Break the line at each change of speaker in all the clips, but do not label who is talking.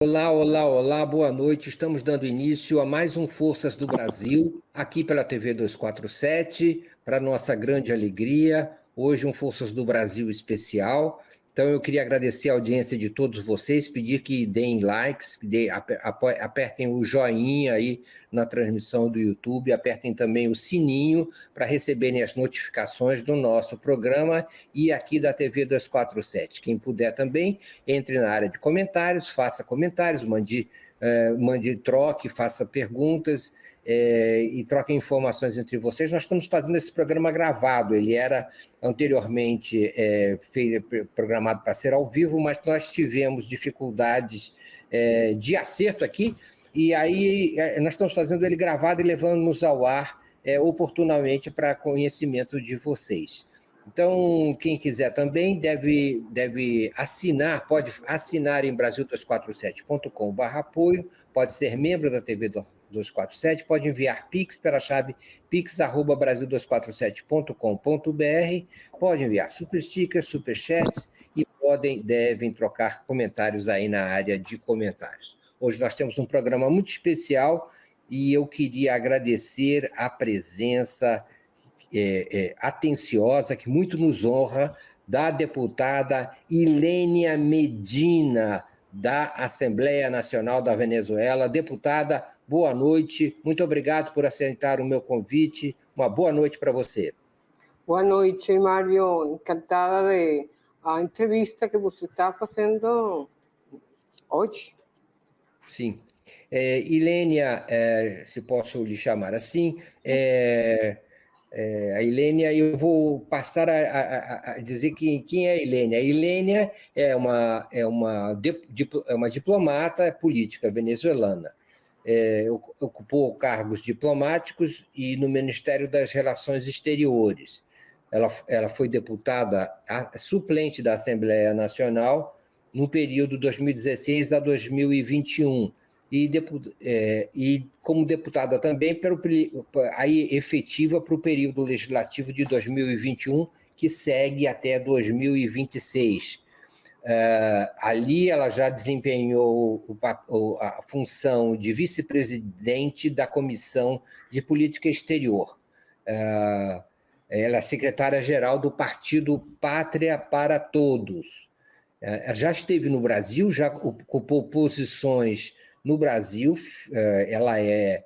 Olá, olá, olá, boa noite. Estamos dando início a mais um Forças do Brasil, aqui pela TV 247, para nossa grande alegria. Hoje um Forças do Brasil especial. Então eu queria agradecer a audiência de todos vocês, pedir que deem likes, que apertem o joinha aí na transmissão do YouTube, apertem também o sininho para receberem as notificações do nosso programa e aqui da TV 247. Quem puder também, entre na área de comentários, faça comentários, mande troque, faça perguntas e troque informações entre vocês. Nós estamos fazendo esse programa gravado, ele era anteriormente programado para ser ao vivo, mas nós tivemos dificuldades de acerto aqui, e aí nós estamos fazendo ele gravado e levando-nos ao ar oportunamente para conhecimento de vocês. Então, quem quiser também deve assinar, pode assinar em brasil247.com/apoio, pode ser membro da TV 247, pode enviar Pix pela chave pix@brasil247.com.br, pode enviar super stickers, super chats e devem trocar comentários aí na área de comentários. Hoje nós temos um programa muito especial e eu queria agradecer a presença atenciosa, que muito nos honra, da deputada Ilênia Medina, da Assembleia Nacional da Venezuela. Deputada, boa noite, muito obrigado por aceitar o meu convite, uma boa noite para você.
Boa noite, Mário, encantada da entrevista que você está fazendo hoje.
Sim. Ilênia, se posso lhe chamar assim, a Ilênia, eu vou passar a dizer quem é a Ilênia. A Ilênia é uma diplomata política venezuelana. Ocupou cargos diplomáticos e no Ministério das Relações Exteriores. Ela foi deputada suplente da Assembleia Nacional no período 2016 a 2021. E como deputada também aí efetiva para o período legislativo de 2021, que segue até 2026. Ali ela já desempenhou a função de vice-presidente da Comissão de Política Exterior. Ela é secretária-geral do Partido Pátria para Todos. Já esteve no Brasil, já ocupou posições no Brasil. Ela é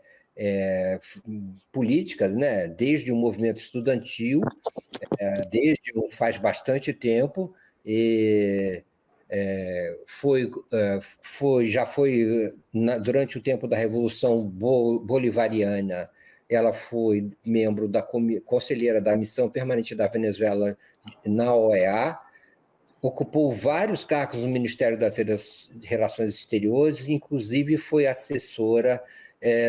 política, né, desde o movimento estudantil, faz bastante tempo, e já foi durante o tempo da Revolução Bolivariana. Ela foi membro conselheira da Missão Permanente da Venezuela na OEA, ocupou vários cargos no Ministério das Relações Exteriores, inclusive foi assessora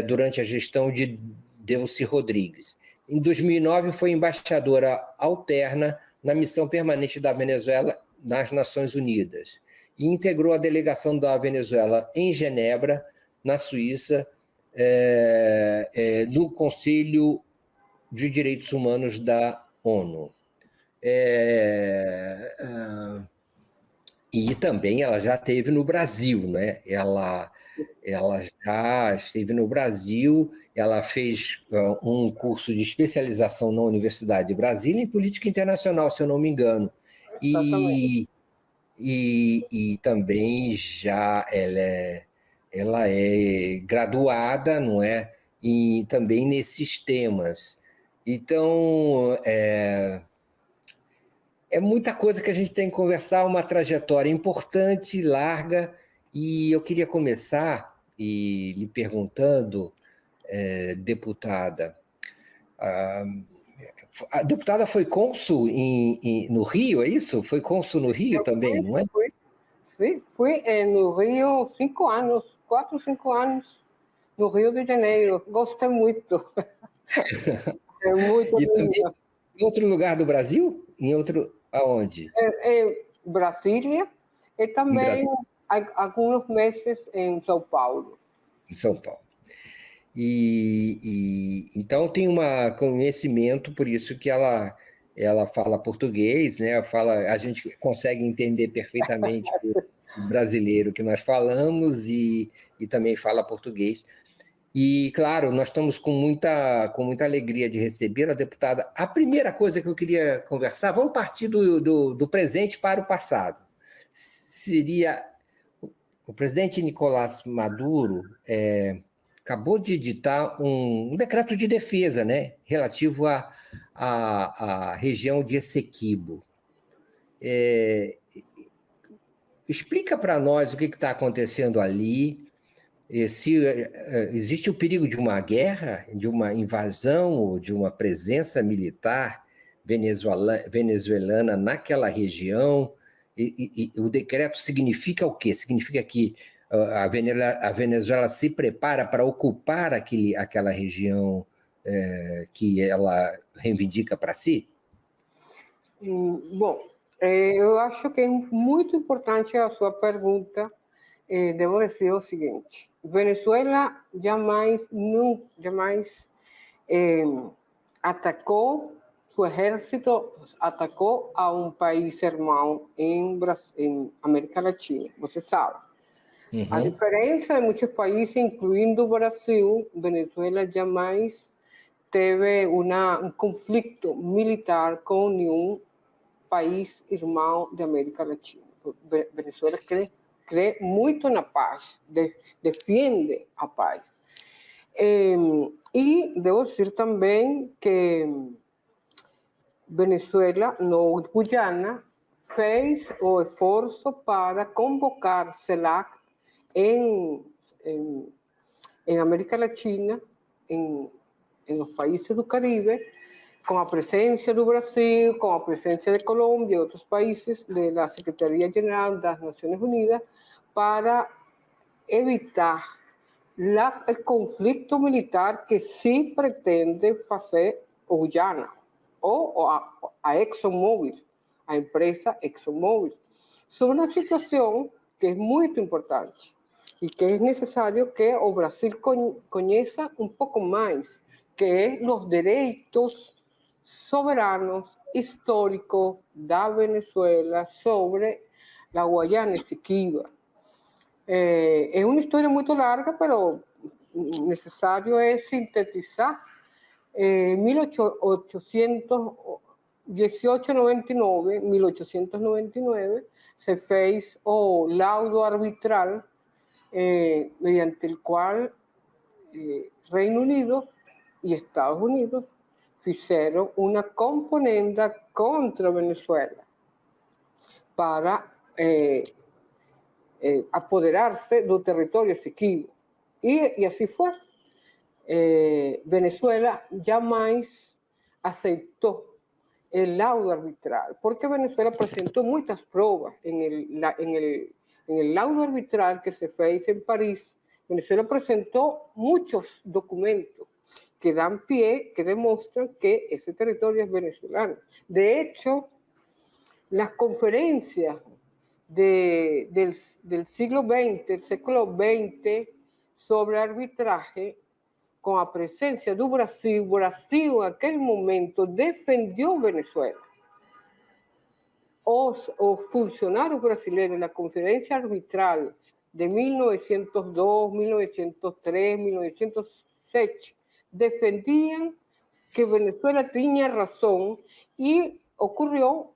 durante a gestão de Delcy Rodrigues. Em 2009, foi embaixadora alterna na Missão Permanente da Venezuela nas Nações Unidas e integrou a delegação da Venezuela em Genebra, na Suíça, no Conselho de Direitos Humanos da ONU. E também ela já esteve no Brasil, né? Ela já esteve no Brasil, ela fez um curso de especialização na Universidade de Brasília em Política Internacional, se eu não me engano. E também já ela é graduada, não é? E também nesses temas. Então, é muita coisa que a gente tem que conversar, uma trajetória importante, larga, e eu queria começar lhe perguntando, deputada, a deputada foi cônsul no Rio, é isso? Foi cônsul no Rio também, não é?
Fui no Rio 5 anos, 4 ou 5 anos, no Rio de Janeiro. Gostei muito. É muito lindo.
Em outro lugar do Brasil? Aonde?
Brasília e também alguns meses em São Paulo.
Em São Paulo. Então tem um conhecimento, por isso que ela fala português, né? A gente consegue entender perfeitamente brasileiro que nós falamos e também fala português. E, claro, nós estamos com muita alegria de receber a deputada. A primeira coisa que eu queria conversar, vamos partir do presente para o passado. Seria o presidente Nicolás Maduro acabou de editar um decreto de defesa, né, relativo à região de Essequibo. Explica para nós o que está acontecendo ali, se existe o perigo de uma guerra, de uma invasão ou de uma presença militar venezuelana naquela região, e o decreto significa o quê? Significa que a Venezuela se prepara para ocupar aquela região que ela reivindica para si?
Bom, eu acho que é muito importante a sua pergunta. Debo decir o seguinte: Venezuela jamais atacó, su ejército atacó a un país hermano en América Latina, você sabe. A diferencia de muchos países, incluyendo Brasil, Venezuela jamais teve un conflicto militar con ningún país hermano de América Latina. Venezuela cree mucho en la paz, defiende a paz. Y debo decir también que Venezuela, no Guyana, fez o esforço para convocar CELAC en América Latina, en los países del Caribe, con la presencia de Brasil, con la presencia de Colombia y otros países de la Secretaría General de las Naciones Unidas, para evitar el conflicto militar que sí pretende hacer Guyana o a ExxonMobil, a empresa ExxonMobil, sobre una situación que es muy importante y que es necesario que o Brasil conozca un poco más, que es los derechos soberanos históricos de Venezuela sobre la Guayana Esequiba. Es una historia muy larga, pero necesario es sintetizar. 1899 se fez o laudo arbitral mediante el cual Reino Unido y Estados Unidos hicieron una componenda contra Venezuela para apoderarse del territorio Esequibo. Y así fue. Venezuela jamais aceptó el laudo arbitral, porque Venezuela presentó muchas pruebas en el laudo arbitral que se fez en París. Venezuela presentó muchos documentos que dan pie, que demuestran que ese territorio es venezolano. De hecho, las conferencias del siglo XX, del século XX, sobre arbitraje, con la presencia de Brasil, Brasil en aquel momento defendió Venezuela. Os funcionarios brasileños en la conferencia arbitral de 1902, 1903, 1907 defendían que Venezuela tenía razón y ocurrió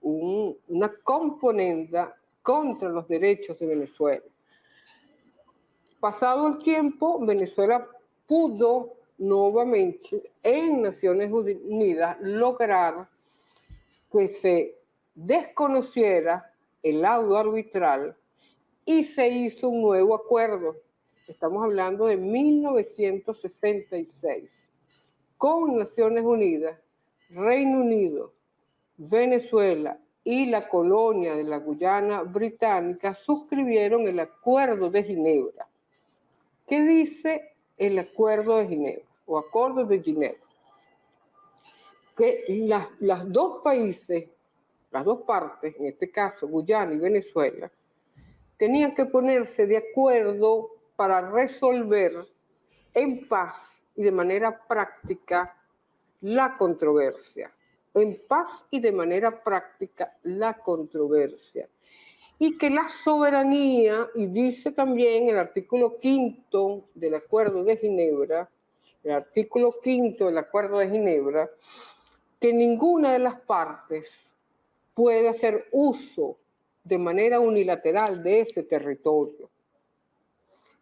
una componenda contra los derechos de Venezuela. Pasado el tiempo, Venezuela pudo nuevamente en Naciones Unidas lograr que se desconociera el laudo arbitral y se hizo un nuevo acuerdo. Estamos hablando de 1966, con Naciones Unidas, Reino Unido, Venezuela y la colonia de la Guyana Británica suscribieron el Acuerdo de Ginebra. ¿Qué dice el Acuerdo de Ginebra o Acuerdo de Ginebra? Que las dos países, las dos partes, en este caso Guyana y Venezuela, tenían que ponerse de acuerdo para resolver en paz y de manera práctica la controversia. En paz y de manera práctica la controversia. y que la soberanía, y dice también el artículo 5 del Acuerdo de Ginebra, el artículo 5 del Acuerdo de Ginebra, que ninguna de las partes puede hacer uso de manera unilateral de ese territorio.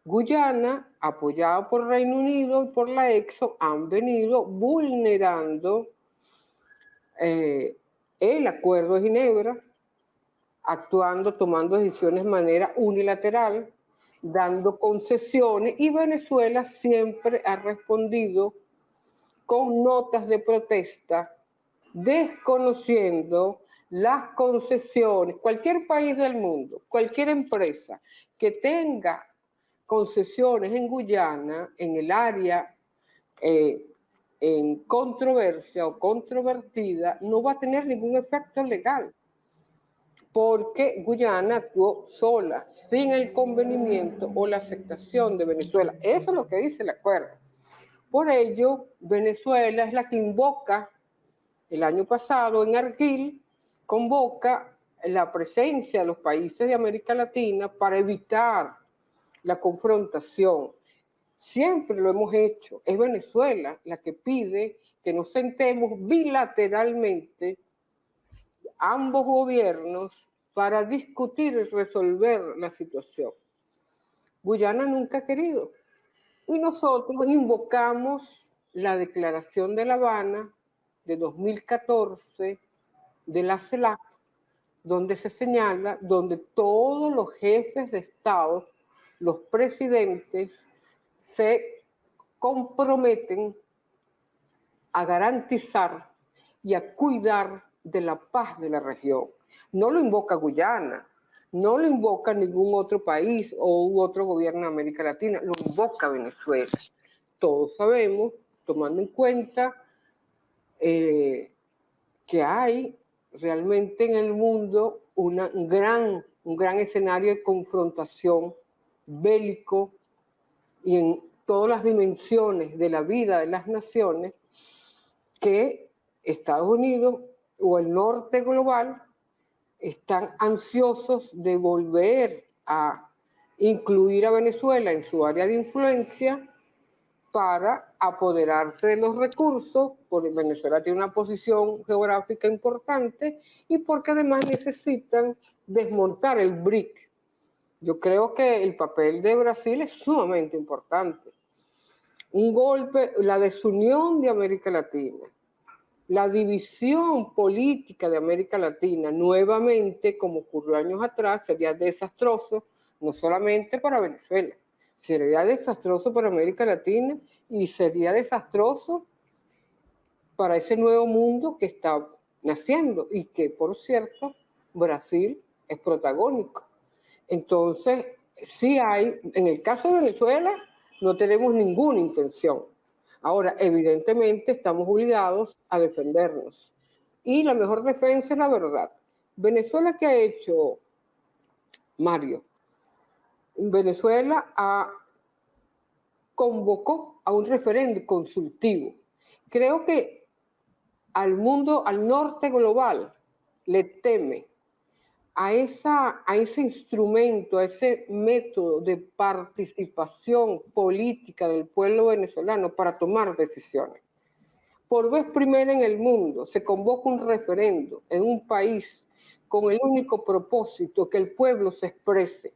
Guyana, apoyado por Reino Unido y por la EXO, han venido vulnerando el Acuerdo de Ginebra, actuando, tomando decisiones de manera unilateral, dando concesiones, y Venezuela siempre ha respondido con notas de protesta, desconociendo las concesiones. Cualquier país del mundo, cualquier empresa que tenga concesiones en Guyana, en el área en controversia o controvertida, no va a tener ningún efecto legal, porque Guyana actuó sola, sin el convenimiento o la aceptación de Venezuela. Eso es lo que dice el acuerdo. Por ello, Venezuela es la que invoca, el año pasado en Argel, convoca la presencia de los países de América Latina para evitar la confrontación. Siempre lo hemos hecho. Es Venezuela la que pide que nos sentemos bilateralmente, ambos gobiernos, para discutir y resolver la situación. Guyana nunca ha querido. Y nosotros invocamos la Declaración de La Habana de 2014 de la CELAC, donde se señala, donde todos los jefes de Estado, los presidentes, se comprometen a garantizar y a cuidar de la paz de la región. No lo invoca Guyana, no lo invoca ningún otro país o otro gobierno de América Latina, lo invoca Venezuela. Todos sabemos, tomando en cuenta que hay realmente en el mundo un gran escenario de confrontación bélico y en todas las dimensiones de la vida de las naciones, que Estados Unidos o el norte global están ansiosos de volver a incluir a Venezuela en su área de influencia para apoderarse de los recursos, porque Venezuela tiene una posición geográfica importante y porque además necesitan desmontar el BRIC. Yo creo que el papel de Brasil es sumamente importante. Un golpe, la desunión de América Latina, la división política de América Latina, nuevamente, como ocurrió años atrás, sería desastroso, no solamente para Venezuela, sería desastroso para América Latina y sería desastroso para ese nuevo mundo que está naciendo y que, por cierto, Brasil es protagónico. Entonces, sí hay, en el caso de Venezuela, no tenemos ninguna intención. Ahora, evidentemente, estamos obligados a defendernos. Y la mejor defensa es la verdad. Venezuela, ¿qué ha hecho, Mario? Venezuela convocó a un referéndum consultivo. Creo que al mundo, al norte global, le teme a ese instrumento, a ese método de participación política del pueblo venezolano para tomar decisiones. Por vez primera en el mundo se convoca un referendo en un país con el único propósito que el pueblo se exprese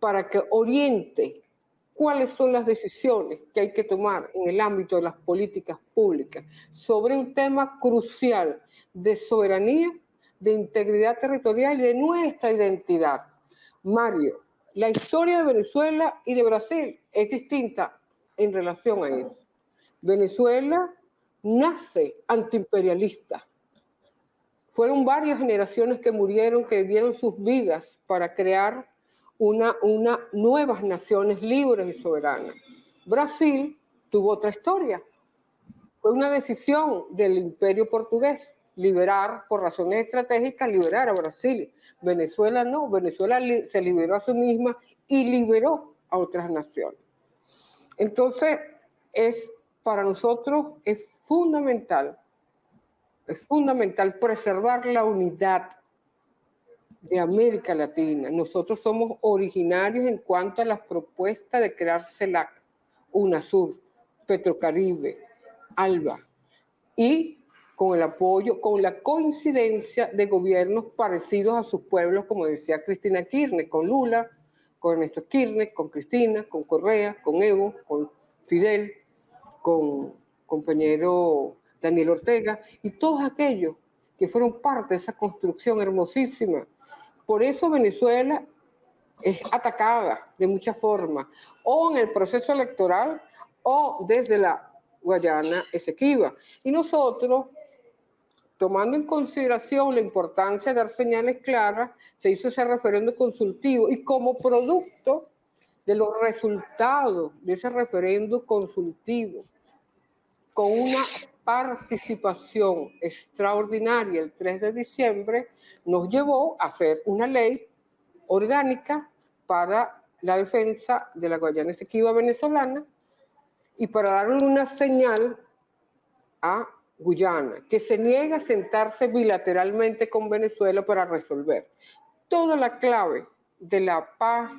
para que oriente cuáles son las decisiones que hay que tomar en el ámbito de las políticas públicas sobre un tema crucial de soberanía, de integridad territorial y de nuestra identidad. Mario, la historia de Venezuela y de Brasil es distinta en relación a eso. Venezuela nace antiimperialista. Fueron varias generaciones que murieron, que dieron sus vidas para crear nuevas naciones libres y soberanas. Brasil tuvo otra historia. Fue una decisión del imperio portugués, liberar, por razones estratégicas, liberar a Brasil. Venezuela no, Venezuela se liberó a sí misma y liberó a otras naciones. Entonces, para nosotros es fundamental preservar la unidad de América Latina. Nosotros somos originarios en cuanto a las propuestas de crear CELAC, UNASUR, Petrocaribe, ALBA, y con el apoyo, con la coincidencia de gobiernos parecidos a sus pueblos, como decía Cristina Kirchner, con Lula, con Ernesto Kirchner, con Cristina, con Correa, con Evo, con Fidel, con compañero Daniel Ortega, y todos aquellos que fueron parte de esa construcción hermosísima. Por eso Venezuela es atacada de muchas formas, o en el proceso electoral, o desde la Guayana Esequiba. Y nosotros, tomando en consideración la importancia de dar señales claras, se hizo ese referendo consultivo, y como producto de los resultados de ese referendo consultivo, con una participación extraordinaria el 3 de diciembre, nos llevó a hacer una ley orgánica para la defensa de la Guayana Esequiba venezolana y para darle una señal a Guyana, que se niega a sentarse bilateralmente con Venezuela para resolver. Toda la clave de la paz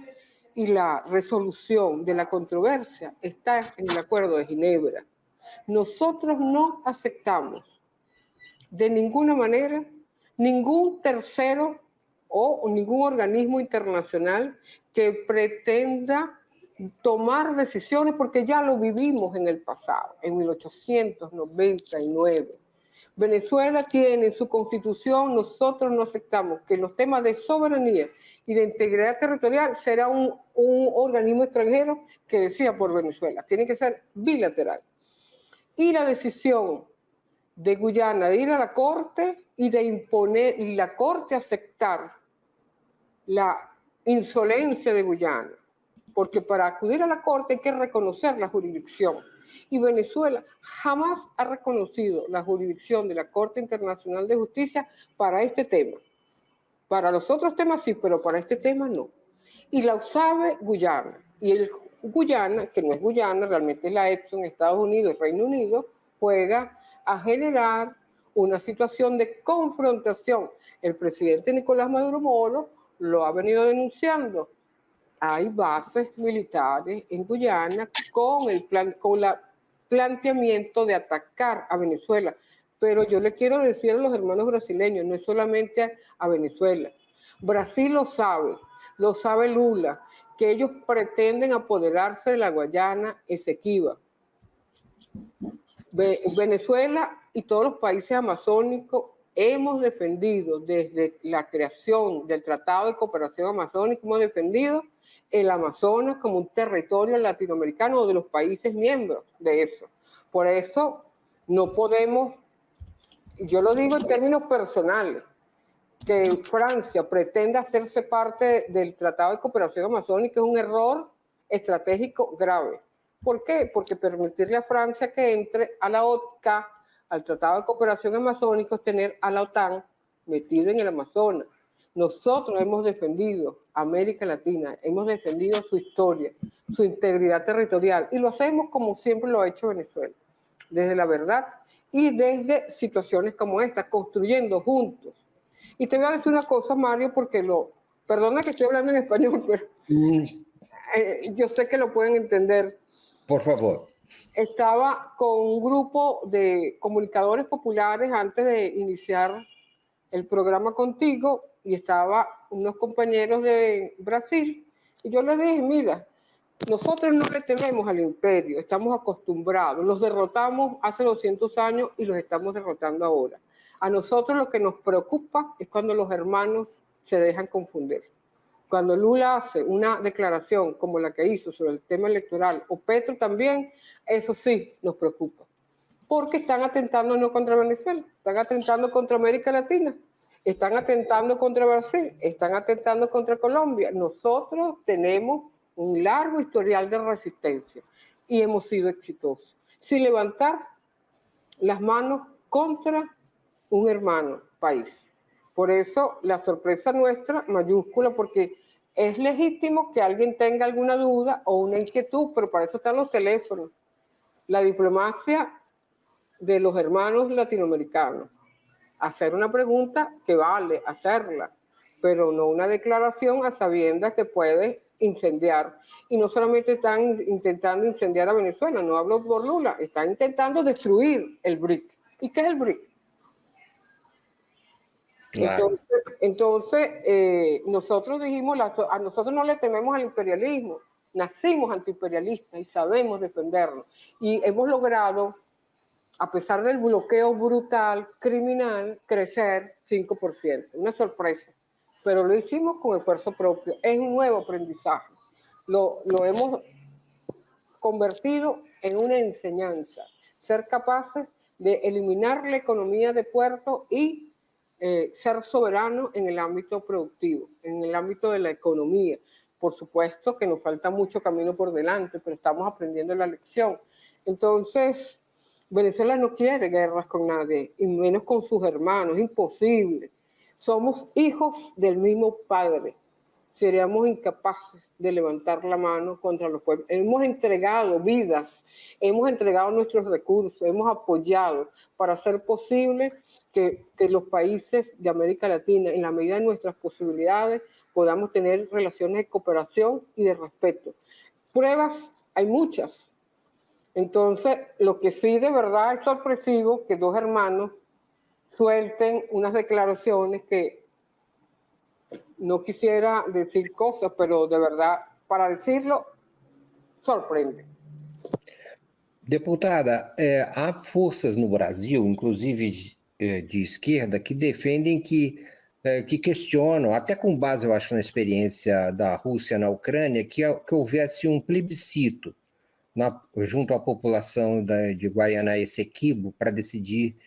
y la resolución de la controversia está en el Acuerdo de Ginebra. Nosotros no aceptamos de ninguna manera ningún tercero o ningún organismo internacional que pretenda tomar decisiones, porque ya lo vivimos en el pasado, en 1899. Venezuela tiene en su constitución, nosotros no aceptamos que los temas de soberanía y de integridad territorial será un organismo extranjero que decida por Venezuela, tiene que ser bilateral. Y la decisión de Guyana de ir a la Corte y de imponer, y la Corte aceptar la insolencia de Guyana, porque para acudir a la Corte hay que reconocer la jurisdicción. Y Venezuela jamás ha reconocido la jurisdicción de la Corte Internacional de Justicia para este tema. Para los otros temas sí, pero para este tema no. Y la sabe Guyana. Y el Guyana, que no es Guyana, realmente es la Exxon, Estados Unidos, Reino Unido, juega a generar una situación de confrontación. El presidente Nicolás Maduro Moro lo ha venido denunciando. Hay bases militares en Guyana con el planteamiento de atacar a Venezuela. Pero yo le quiero decir a los hermanos brasileños, no es solamente a Venezuela. Brasil lo sabe Lula, que ellos pretenden apoderarse de la Guayana Esequiba. Venezuela y todos los países amazónicos hemos defendido desde la creación del Tratado de Cooperación Amazónica, hemos defendido el Amazonas como un territorio latinoamericano o de los países miembros de eso. Por eso no podemos, yo lo digo en términos personales, que Francia pretenda hacerse parte del Tratado de Cooperación Amazónica es un error estratégico grave. ¿Por qué? Porque permitirle a Francia que entre a la OTCA, al Tratado de Cooperación Amazónica, es tener a la OTAN metido en el Amazonas. Nosotros hemos defendido a América Latina, hemos defendido su historia, su integridad territorial, y lo hacemos como siempre lo ha hecho Venezuela, desde la verdad y desde situaciones como esta, construyendo juntos. Y te voy a decir una cosa, Mario, porque perdona que estoy hablando en español, pero yo sé que lo pueden entender.
Por favor.
Estaba con un grupo de comunicadores populares antes de iniciar el programa contigo, y estaba unos compañeros de Brasil, y yo les dije, mira, nosotros no le tememos al imperio, estamos acostumbrados, los derrotamos hace 200 años y los estamos derrotando ahora. A nosotros lo que nos preocupa es cuando los hermanos se dejan confundir. Cuando Lula hace una declaración como la que hizo sobre el tema electoral, o Petro también, eso sí nos preocupa. Porque están atentando no contra Venezuela, están atentando contra América Latina, están atentando contra Brasil, están atentando contra Colombia. Nosotros tenemos un largo historial de resistencia y hemos sido exitosos, sin levantar las manos contra un hermano país. Por eso la sorpresa nuestra mayúscula, porque es legítimo que alguien tenga alguna duda o una inquietud, pero para eso están los teléfonos. La diplomacia de los hermanos latinoamericanos. Hacer una pregunta que vale, hacerla. pero no una declaración a sabiendas que puede incendiar. Y no solamente están intentando incendiar a Venezuela, no hablo por Lula, están intentando destruir el BRIC. ¿Y qué es el BRIC?
Claro.
Entonces nosotros dijimos, a nosotros no le tememos al imperialismo, nacimos antiimperialistas y sabemos defenderlo. Y hemos logrado, a pesar del bloqueo brutal, criminal, crecer 5%. Una sorpresa. Pero lo hicimos con esfuerzo propio. Es un nuevo aprendizaje. Lo hemos convertido en una enseñanza. Ser capaces de eliminar la economía de puerto y ser soberano en el ámbito productivo, en el ámbito de la economía. Por supuesto que nos falta mucho camino por delante, pero estamos aprendiendo la lección. Entonces, Venezuela no quiere guerras con nadie, y menos con sus hermanos, es imposible. Somos hijos del mismo padre. Seríamos incapaces de levantar la mano contra los pueblos. Hemos entregado vidas, hemos entregado nuestros recursos, hemos apoyado para hacer posible que los países de América Latina, en la medida de nuestras posibilidades, podamos tener relaciones de cooperación y de respeto. Pruebas hay muchas. Entonces, lo que sí de verdad es sorpresivo que dos hermanos suelten unas declaraciones que no quisiera decir cosas, pero de verdad, para decirlo, sorprende.
Deputada, há forças no Brasil, inclusive de esquerda, que defendem que questionam, até com base, eu acho, na experiência da Rússia na Ucrânia, que houvesse um plebiscito junto à população de Guaiana Essequibo para decidir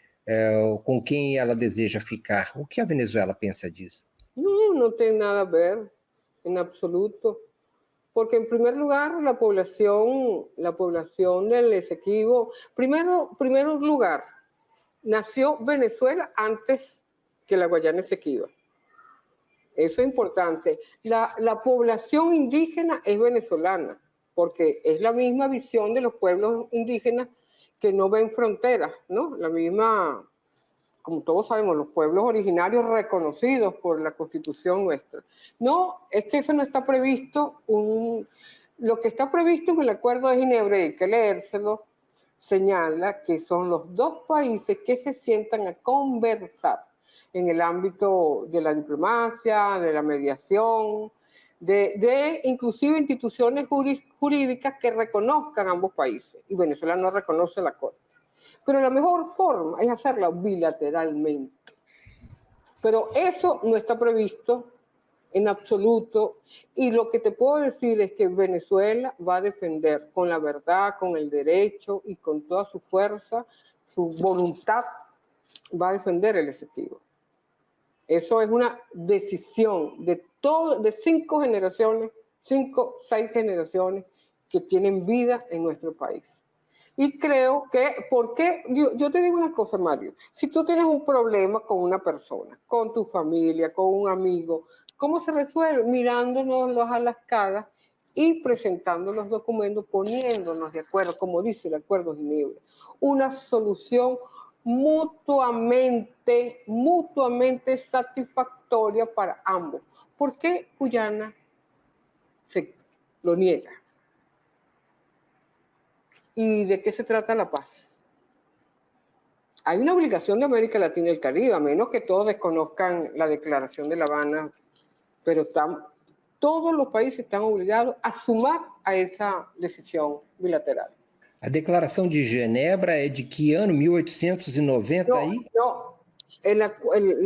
com quem ela deseja ficar. O que a Venezuela pensa disso?
No, no tiene nada a ver, en absoluto. Porque en primer lugar, la población del Esequibo, primero lugar, nació Venezuela antes que la Guayana Esequiba. Eso es importante. La población indígena es venezolana, porque es la misma visión de los pueblos indígenas que no ven fronteras, ¿no? La misma, como todos sabemos, los pueblos originarios reconocidos por la Constitución nuestra. No, es que eso no está previsto. Lo que está previsto en el Acuerdo de Ginebra, y hay que leérselo, señala que son los dos países que se sientan a conversar en el ámbito de la diplomacia, de la mediación, de inclusive instituciones jurídicas que reconozcan ambos países. Y Venezuela no reconoce el acuerdo. Pero la mejor forma es hacerla bilateralmente. Pero eso no está previsto en absoluto. Y lo que te puedo decir es que Venezuela va a defender con la verdad, con el derecho y con toda su fuerza, su voluntad, va a defender el Esequibo. Eso es una decisión de 5 generaciones, 5, 6 generaciones que tienen vida en nuestro país. Y creo que, porque yo te digo una cosa, Mario, si tú tienes un problema con una persona, con tu familia, con un amigo, ¿cómo se resuelve? Mirándonos a las caras y presentando los documentos, poniéndonos de acuerdo, como dice el Acuerdo de Ginebra, una solución mutuamente satisfactoria para ambos. ¿Por qué Guyana se lo niega? ¿Y de qué se trata la paz? Hay una obligación de América Latina y el Caribe, a menos que todos desconozcan la Declaración de La Habana, pero todos los países están obligados a sumar a esa decisión bilateral.
A Declaração de Genebra é de que ano? 1890 aí?
No. El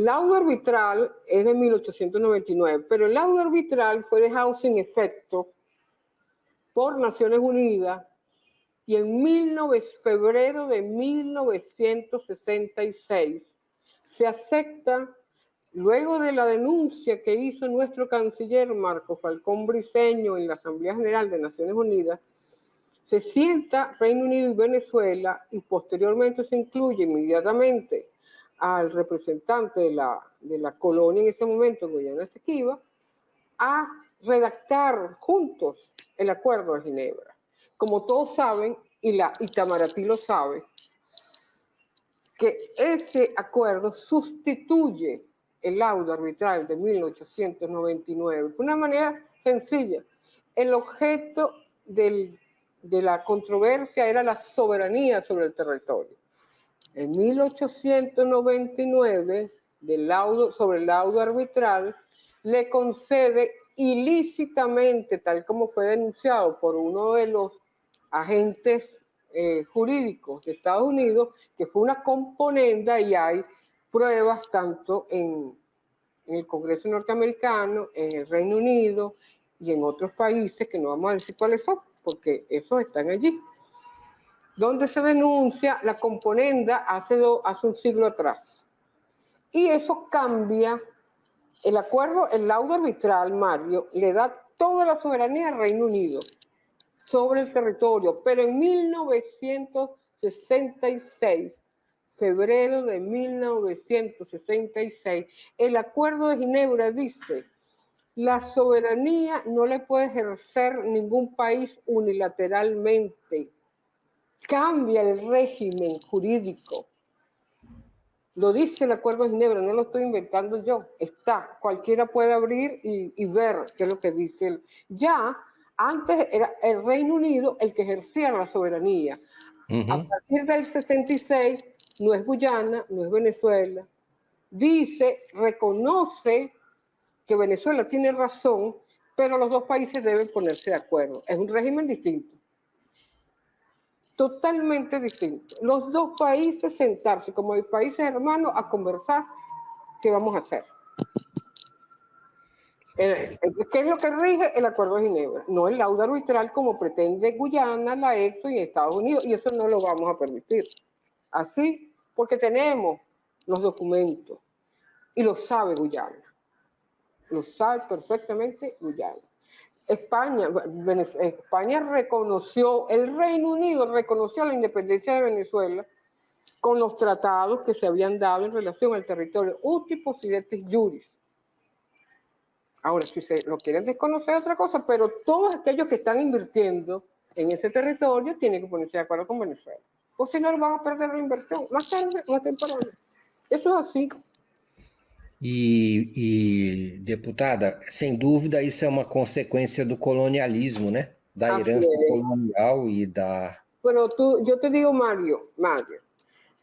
laudo arbitral es de 1899, pero el laudo arbitral fue dejado sin efecto por Naciones Unidas y en febrero de 1966 se acepta, luego de la denuncia que hizo nuestro canciller Marco Falcón Briceño en la Asamblea General de Naciones Unidas, se sienta Reino Unido y Venezuela y posteriormente se incluye inmediatamente al representante de la colonia en ese momento, Guayana Esequiba, a redactar juntos el Acuerdo de Ginebra. Como todos saben, y Itamaraty lo sabe, que ese acuerdo sustituye el laudo arbitral de 1899. De una manera sencilla. El objeto de la controversia era la soberanía sobre el territorio. En 1899, sobre el laudo arbitral, le concede ilícitamente, tal como fue denunciado por uno de los agentes jurídicos de Estados Unidos, que fue una componenda, y hay pruebas tanto en el Congreso norteamericano, en el Reino Unido y en otros países, que no vamos a decir cuáles son, porque esos están allí, donde se denuncia la componenda hace un siglo atrás. Y eso cambia el acuerdo, el laudo arbitral, Mario, le da toda la soberanía al Reino Unido sobre el territorio, pero en 1966, febrero de 1966, el Acuerdo de Ginebra dice: la soberanía no le puede ejercer ningún país unilateralmente. Cambia el régimen jurídico. Lo dice el Acuerdo de Ginebra, no lo estoy inventando yo. Está, cualquiera puede abrir y ver qué es lo que dice. Ya antes era el Reino Unido el que ejercía la soberanía. A partir del 66 no es Guyana, no es Venezuela. Dice, reconoce que Venezuela tiene razón, pero los dos países deben ponerse de acuerdo. Es un régimen distinto. Totalmente distinto. Los dos países sentarse como países hermanos a conversar qué vamos a hacer. ¿Qué es lo que rige el Acuerdo de Ginebra? No el laudo arbitral como pretende Guyana, la EXO y Estados Unidos, y eso no lo vamos a permitir. Así, porque tenemos los documentos, y lo sabe Guyana. Lo sabe perfectamente Guyana. España reconoció, el Reino Unido reconoció la independencia de Venezuela con los tratados que se habían dado en relación al territorio uti possidetis juris. Ahora, si se lo quieren desconocer, otra cosa, pero todos aquellos que están invirtiendo en ese territorio tienen que ponerse de acuerdo con Venezuela. O si no, van a perder la inversión, más tarde, más temprano. Eso es así.
Deputada, sem dúvida, isso é uma consequência do colonialismo, né? Da herança colonial e da...
Pero yo te digo, Mario,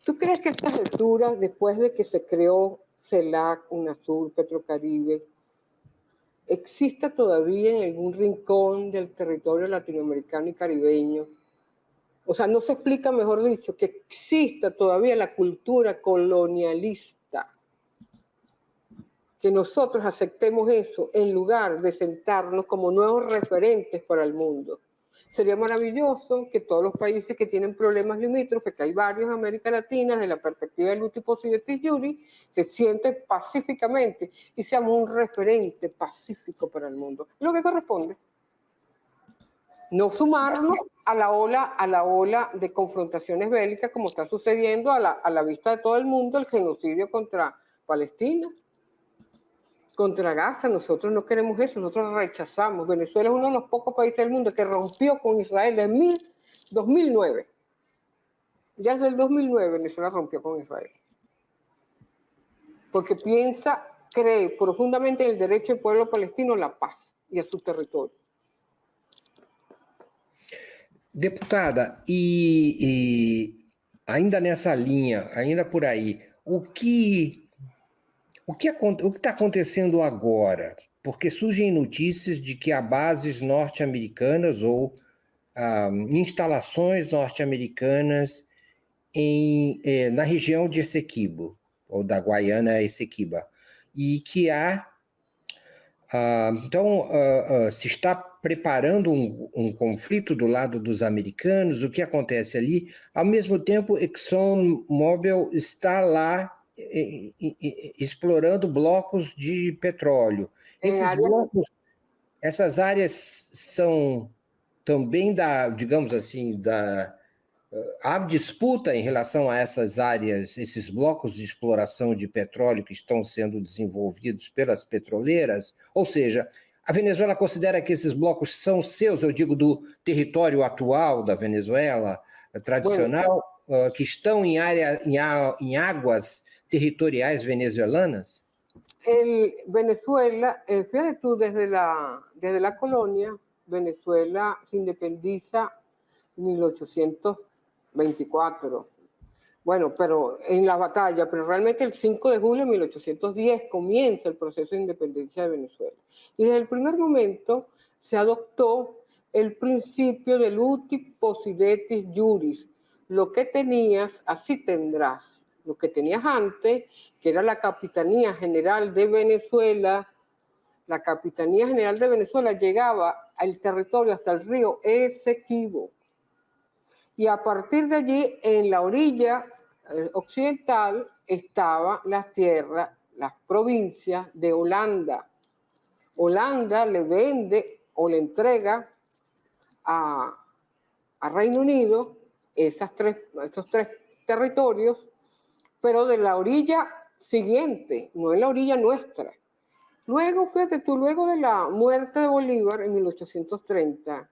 ¿tú crees que a estas alturas, después de que se creó CELAC, UNASUR, Petrocaribe, exista todavía en algún rincón del territorio latinoamericano y caribeño? O sea, no se explica, mejor dicho, que exista todavía la cultura colonialista, que nosotros aceptemos eso en lugar de sentarnos como nuevos referentes para el mundo. Sería maravilloso que todos los países que tienen problemas limítrofes, que hay varios en América Latina, desde la perspectiva del uti possidetis juris, se sienten pacíficamente y seamos un referente pacífico para el mundo. Lo que corresponde. No sumarnos a la ola de confrontaciones bélicas como está sucediendo a la vista de todo el mundo, el genocidio contra Palestina, contra Gaza. Nosotros no queremos eso, nosotros rechazamos. Venezuela es uno de los pocos países del mundo que rompió con Israel en 2009. Ya desde el 2009 Venezuela rompió con Israel. Porque cree profundamente en el derecho del pueblo palestino a la paz y a su territorio.
Deputada, ainda nessa linha, ainda por aí, o que está acontecendo agora? Porque surgem notícias de que há bases norte-americanas ou instalações norte-americanas na região de Essequibo, ou da Guaiana Essequiba, e que há... Então, se está preparando um conflito do lado dos americanos. O que acontece ali? Ao mesmo tempo, ExxonMobil está lá explorando blocos de petróleo. Essas áreas são também digamos assim, há disputa em relação a essas áreas, esses blocos de exploração de petróleo que estão sendo desenvolvidos pelas petroleiras? Ou seja, a Venezuela considera que esses blocos são seus, eu digo, do território atual da Venezuela, tradicional, que estão em águas territoriais venezuelanas?
Venezuela, fíjate tú, desde la colonia, Venezuela se independiza en 1824. Bueno, pero en la batalla, pero realmente el 5 de julio de 1810 comienza el proceso de independencia de Venezuela. Y desde el primer momento se adoptó el principio del uti possidetis juris. Lo que tenías, así tendrás. Lo que tenías antes, que era la Capitanía General de Venezuela, la Capitanía General de Venezuela llegaba al territorio hasta el río Esequibo. Y a partir de allí, en la orilla occidental, estaba las tierras, las provincias de Holanda. Holanda le vende o le entrega a Reino Unido estos tres territorios, pero de la orilla siguiente, no en la orilla nuestra. Luego, fíjate tú, luego de la muerte de Bolívar en 1830,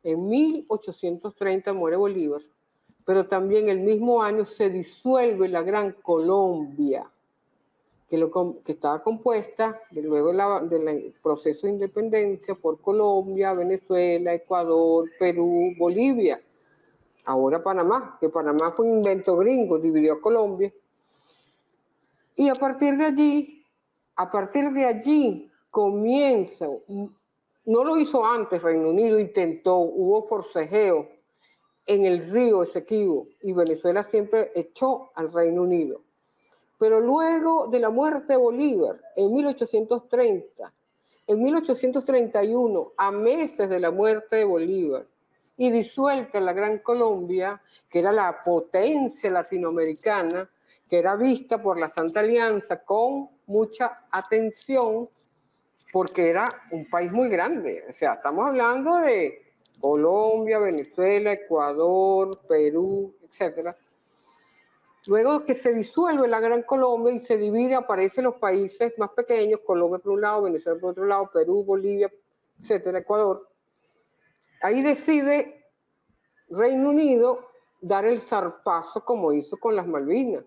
en 1830 muere Bolívar, pero también el mismo año se disuelve la Gran Colombia, que estaba compuesta luego del proceso de independencia por Colombia, Venezuela, Ecuador, Perú, Bolivia, ahora Panamá, que Panamá fue un invento gringo, dividió a Colombia. Y a partir de allí comienza, no lo hizo antes Reino Unido, intentó, hubo forcejeo en el río Esequibo y Venezuela siempre echó al Reino Unido. Pero luego de la muerte de Bolívar, en 1830, en 1831, a meses de la muerte de Bolívar, y disuelta la Gran Colombia, que era la potencia latinoamericana, que era vista por la Santa Alianza con mucha atención, porque era un país muy grande. O sea, estamos hablando de Colombia, Venezuela, Ecuador, Perú, etc. Luego que se disuelve la Gran Colombia y se divide, aparecen los países más pequeños, Colombia por un lado, Venezuela por otro lado, Perú, Bolivia, etcétera, Ecuador. Ahí decide Reino Unido dar el zarpazo como hizo con las Malvinas.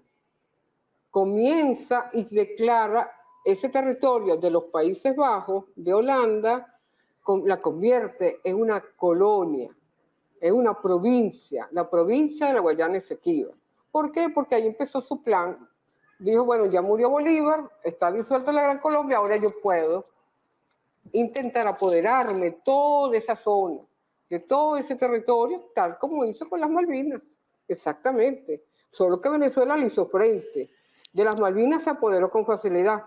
Comienza y declara ese territorio de los Países Bajos, de Holanda, la convierte en una colonia, en una provincia, la provincia de la Guayana Esequiba. ¿Por qué? Porque ahí empezó su plan. Dijo, bueno, ya murió Bolívar, está disuelta la Gran Colombia, ahora yo puedo intentar apoderarme de toda esa zona, de todo ese territorio, tal como hizo con las Malvinas. Exactamente. Solo que Venezuela le hizo frente. De las Malvinas se apoderó con facilidad.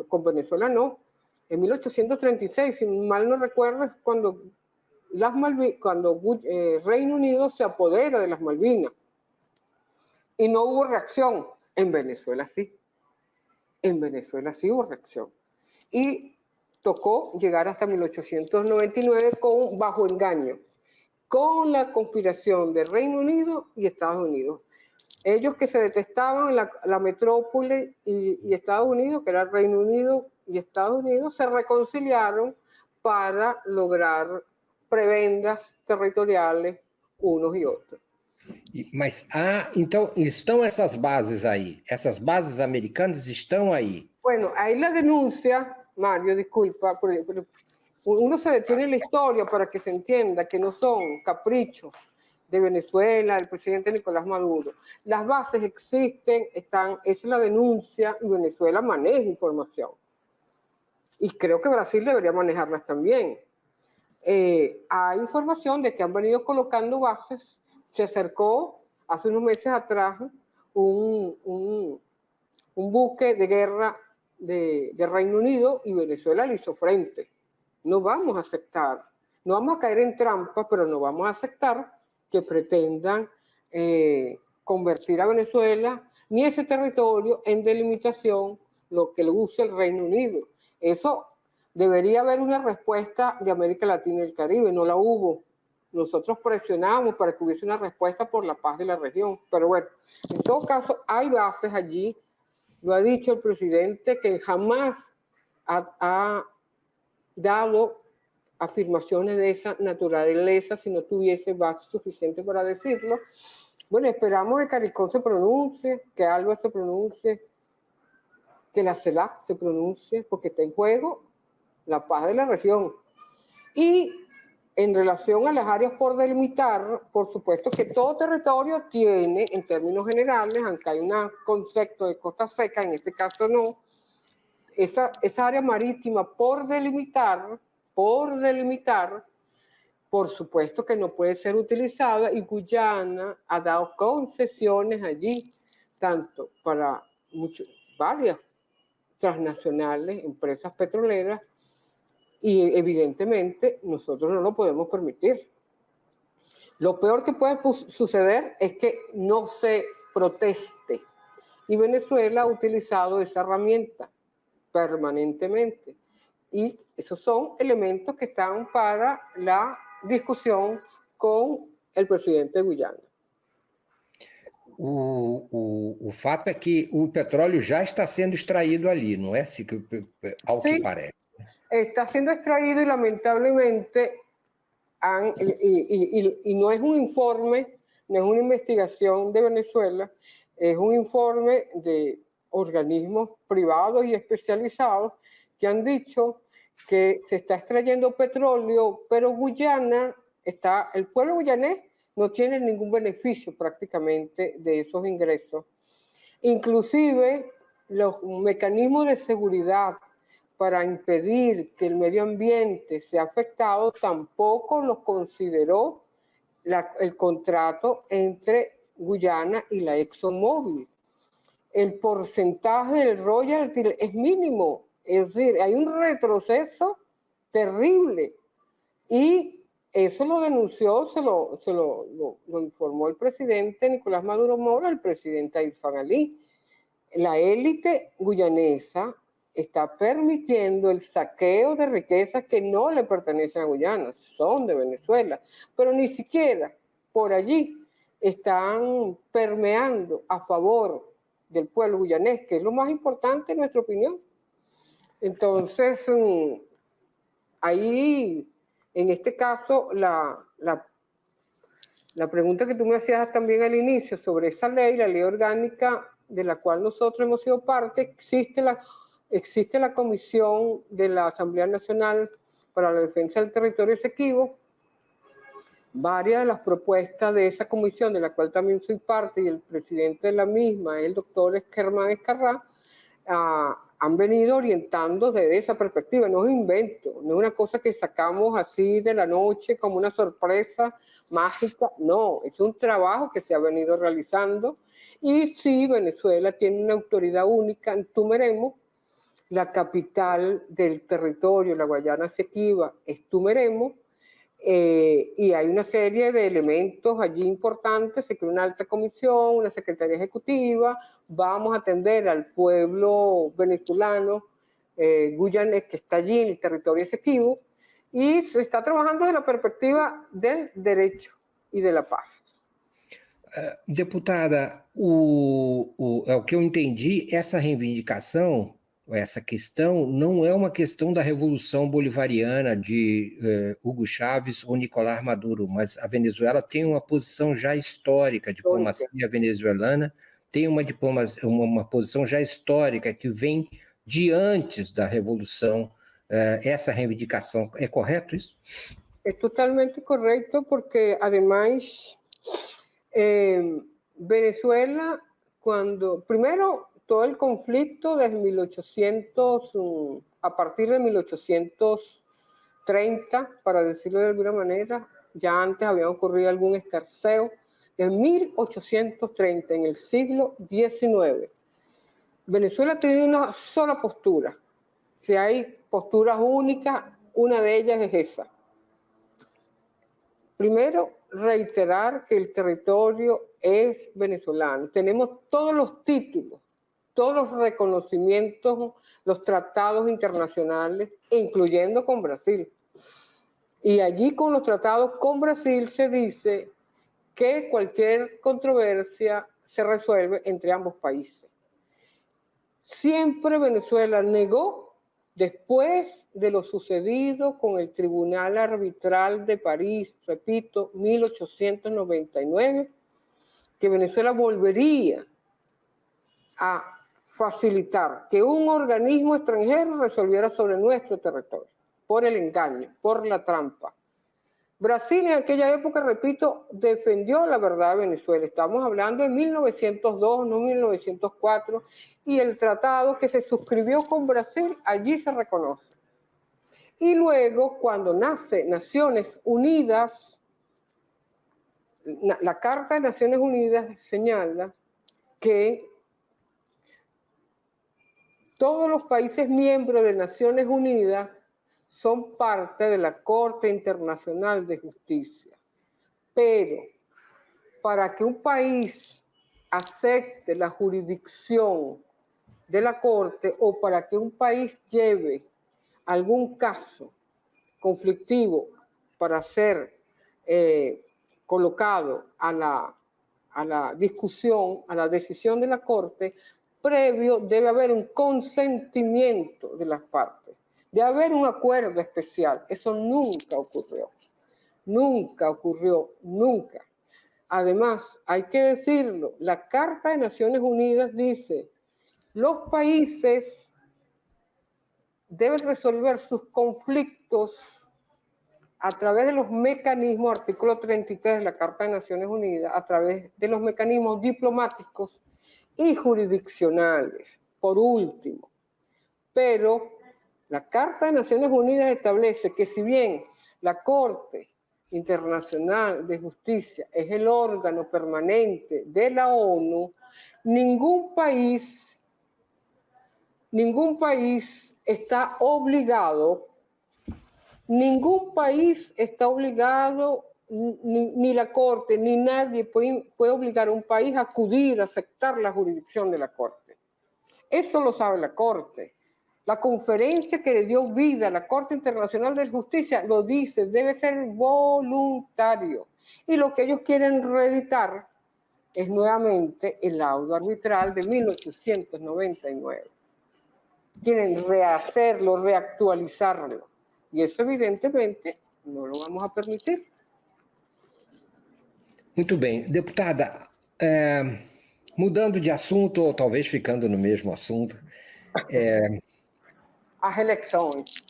Con Venezuela no. En 1836, si mal no recuerdo, es cuando Reino Unido se apodera de las Malvinas. Y no hubo reacción. En Venezuela sí. En Venezuela sí hubo reacción. Y tocó llegar hasta 1899 bajo engaño, con la conspiración de Reino Unido y Estados Unidos. Ellos que se detestaban, la metrópoli y Estados Unidos, que era Reino Unido y Estados Unidos, se reconciliaron para lograr prebendas territoriales unos y otros.
Mas, então, estão essas bases aí? Essas bases americanas estão aí?
Bueno, ahí la denuncia, Mario, disculpa, uno se detiene en la historia para que se entienda que no son caprichos de Venezuela, del presidente Nicolás Maduro. Las bases existen, esa es la denuncia y Venezuela maneja información. Y creo que Brasil debería manejarlas también. Hay información de que han venido colocando bases. Se acercó hace unos meses atrás un buque de guerra de Reino Unido y Venezuela le hizo frente. No vamos a aceptar, no vamos a caer en trampa, pero no vamos a aceptar que pretendan convertir a Venezuela ni ese territorio en delimitación, lo que lo use el Reino Unido. Eso debería haber una respuesta de América Latina y el Caribe, no la hubo. Nosotros presionamos para que hubiese una respuesta por la paz de la región, pero bueno, en todo caso hay bases allí. Lo ha dicho el presidente, que jamás ha dado afirmaciones de esa naturaleza si no tuviese base suficiente para decirlo. Bueno, esperamos que CARICOM se pronuncie, que ALBA se pronuncie, que la CELAC se pronuncie, porque está en juego la paz de la región. Y en relación a las áreas por delimitar, por supuesto que todo territorio tiene, en términos generales, aunque hay un concepto de costa seca, en este caso no, esa área marítima por delimitar, por supuesto que no puede ser utilizada, y Guyana ha dado concesiones allí, tanto para varias transnacionales, empresas petroleras, y evidentemente nosotros no lo podemos permitir. Lo peor que puede suceder es que no se proteste, y Venezuela ha utilizado esa herramienta permanentemente, y esos son elementos que están para la discussão com o presidente de Guyana.
O fato é que o petróleo já está sendo extraído ali, não é? Ao que parece.
Está sendo extraído y lamentablemente, y no es un informe, no es una investigación de Venezuela, es un informe de organismos privados y especializados que han dicho que se está extrayendo petróleo, pero Guyana el pueblo guyanés no tiene ningún beneficio prácticamente de esos ingresos. Inclusive los mecanismos de seguridad para impedir que el medio ambiente sea afectado tampoco los consideró el contrato entre Guyana y la ExxonMobil. El porcentaje del royalty es mínimo, es decir, hay un retroceso terrible, y eso lo denunció, lo informó el presidente Nicolás Maduro Moro, el presidente Irfan Ali. La élite guyanesa está permitiendo el saqueo de riquezas que no le pertenecen a Guyana, son de Venezuela, pero ni siquiera por allí están permeando a favor del pueblo guyanés, que es lo más importante en nuestra opinión. Entonces, ahí, en este caso, la pregunta que tú me hacías también al inicio sobre esa ley, la ley orgánica de la cual nosotros hemos sido parte, existe la Comisión de la Asamblea Nacional para la Defensa del Territorio Esequibo. Varias de las propuestas de esa comisión, de la cual también soy parte, y el presidente de la misma, el doctor Germán Escarrá, han venido orientando desde esa perspectiva. No es un invento, no es una cosa que sacamos así de la noche como una sorpresa mágica, no, es un trabajo que se ha venido realizando. Y sí, Venezuela tiene una autoridad única en Tumeremo, la capital del territorio, la Guayana Esequiba, es Tumeremo, y hay una serie de elementos allí importantes. Se creó una alta comisión, una secretaría ejecutiva, vamos a atender al pueblo venezolano guyanés que está allí en el territorio Esequibo, y se está trabajando desde la perspectiva del derecho y de la paz.
Deputada, o que eu entendi, essa reivindicação, essa questão, não é uma questão da Revolução Bolivariana de Hugo Chávez ou Nicolás Maduro, mas a Venezuela tem uma posição já histórica, a diplomacia venezuelana tem uma posição já histórica que vem de antes da Revolução, essa reivindicação. É correto isso?
É totalmente correto, porque, además, Venezuela, primero, todo el conflicto desde 1800, a partir de 1830, para decirlo de alguna manera, ya antes había ocurrido algún escarceo, de 1830, en el siglo XIX. Venezuela tiene una sola postura. Si hay posturas únicas, una de ellas es esa. Primero, reiterar que el territorio es venezolano. Tenemos todos los títulos, todos los reconocimientos, los tratados internacionales, incluyendo con Brasil. Y allí, con los tratados con Brasil, se dice que cualquier controversia se resuelve entre ambos países. Siempre Venezuela negó, después de lo sucedido con el Tribunal Arbitral de París, repito, 1899, que Venezuela volvería a facilitar que un organismo extranjero resolviera sobre nuestro territorio, por el engaño, por la trampa. Brasil en aquella época, repito, defendió la verdad de Venezuela. Estamos hablando de 1902, no 1904, y el tratado que se suscribió con Brasil, allí se reconoce. Y luego, cuando nace Naciones Unidas, la Carta de Naciones Unidas señala que todos los países miembros de Naciones Unidas son parte de la Corte Internacional de Justicia. Pero para que un país acepte la jurisdicción de la Corte o para que un país lleve algún caso conflictivo para ser colocado a la discusión, a la decisión de la Corte, previo debe haber un consentimiento de las partes, debe haber un acuerdo especial. Eso nunca ocurrió. Nunca ocurrió, nunca. Además, hay que decirlo, la Carta de Naciones Unidas dice, los países deben resolver sus conflictos a través de los mecanismos, artículo 33 de la Carta de Naciones Unidas, a través de los mecanismos diplomáticos y jurisdiccionales, por último. Pero la Carta de Naciones Unidas establece que si bien la Corte Internacional de Justicia es el órgano permanente de la ONU, ningún país está obligado, ni la Corte, ni nadie puede obligar a un país a acudir, a aceptar la jurisdicción de la Corte. Eso lo sabe la Corte. La conferencia que le dio vida a la Corte Internacional de Justicia lo dice, debe ser voluntario. Y lo que ellos quieren reeditar es nuevamente el laudo arbitral de 1899. Quieren rehacerlo, reactualizarlo. Y eso evidentemente no lo vamos a permitir.
Muito bem. Deputada, mudando de assunto, ou talvez ficando no mesmo assunto...
As eleições.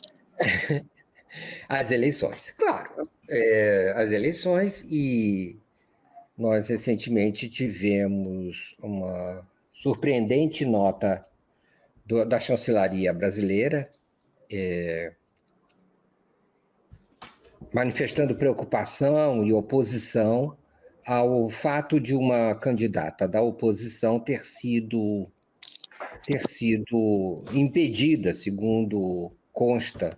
As eleições, claro. As eleições, e nós recentemente tivemos uma surpreendente nota da chancelaria brasileira, manifestando preocupação e oposição ao fato de uma candidata da oposição ter sido impedida, segundo consta,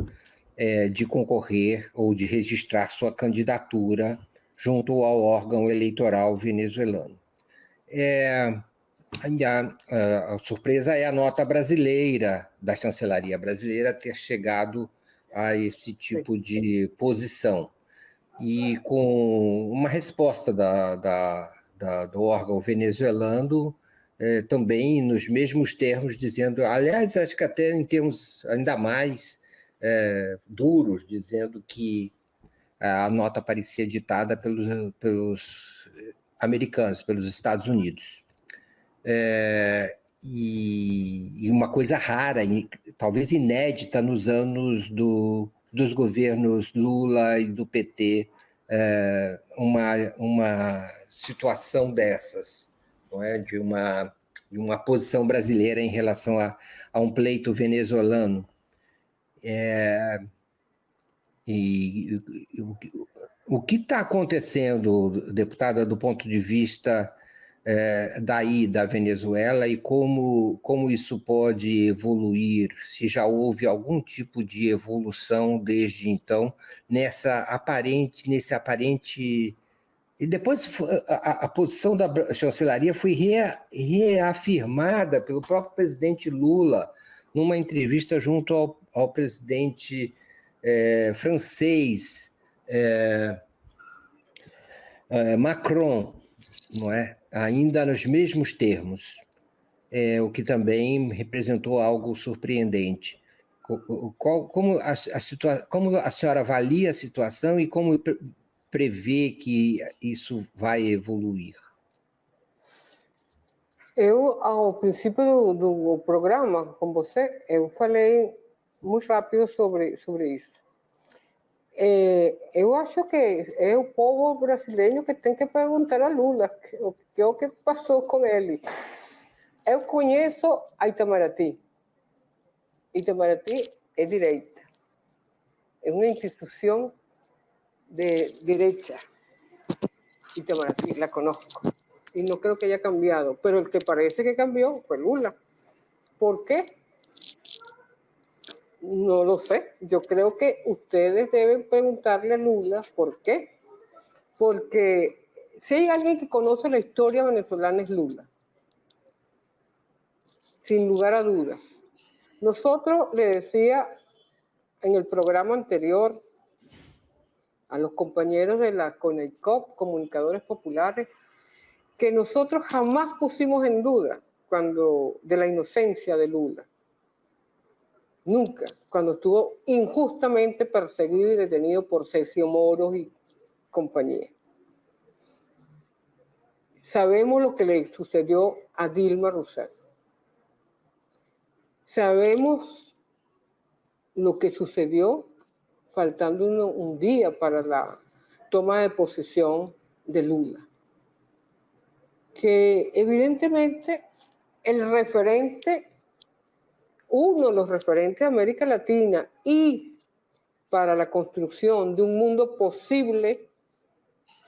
de concorrer ou de registrar sua candidatura junto ao órgão eleitoral venezuelano. A surpresa é a nota brasileira, da chancelaria brasileira, ter chegado a esse tipo de posição. E com uma resposta do órgão venezuelano, também nos mesmos termos, dizendo, aliás, acho que até em termos ainda mais duros, dizendo que a nota parecia ditada pelos americanos, pelos Estados Unidos. E uma coisa rara, talvez inédita nos anos dos governos Lula e do PT, uma situação dessas, não é? de uma posição brasileira em relação a um pleito venezuelano. E o que está acontecendo, deputada, do ponto de vista daí da Venezuela, e como isso pode evoluir, se já houve algum tipo de evolução desde então, nesse aparente... E depois a posição da chancelaria foi reafirmada pelo próprio presidente Lula, numa entrevista junto ao presidente francês Macron, não é? Ainda nos mesmos termos, o que também representou algo surpreendente. Como a senhora avalia a situação e como prevê que isso vai evoluir?
Ao princípio do programa com você, eu falei muito rápido sobre isso. Eu acho que é o povo brasileiro que tem que perguntar a Lula o que passou com ele. Eu conheço a Itamaraty. Itamaraty é direita. É uma instituição de direita. Itamaraty, la conozco. Y no creo que haya cambiado. Pero el que parece que cambió fue Lula. ¿Por qué? No lo sé. Yo creo que ustedes deben preguntarle a Lula por qué. Porque si hay alguien que conoce la historia venezolana es Lula. Sin lugar a dudas. Nosotros, le decía en el programa anterior a los compañeros de la CONEICOP, Comunicadores Populares, que nosotros jamás pusimos en duda de la inocencia de Lula. Nunca, cuando estuvo injustamente perseguido y detenido por Sergio Moro y compañía. Sabemos lo que le sucedió a Dilma Rousseff. Sabemos lo que sucedió faltando un día para la toma de posesión de Lula. Que evidentemente uno de los referentes de América Latina y para la construcción de un mundo posible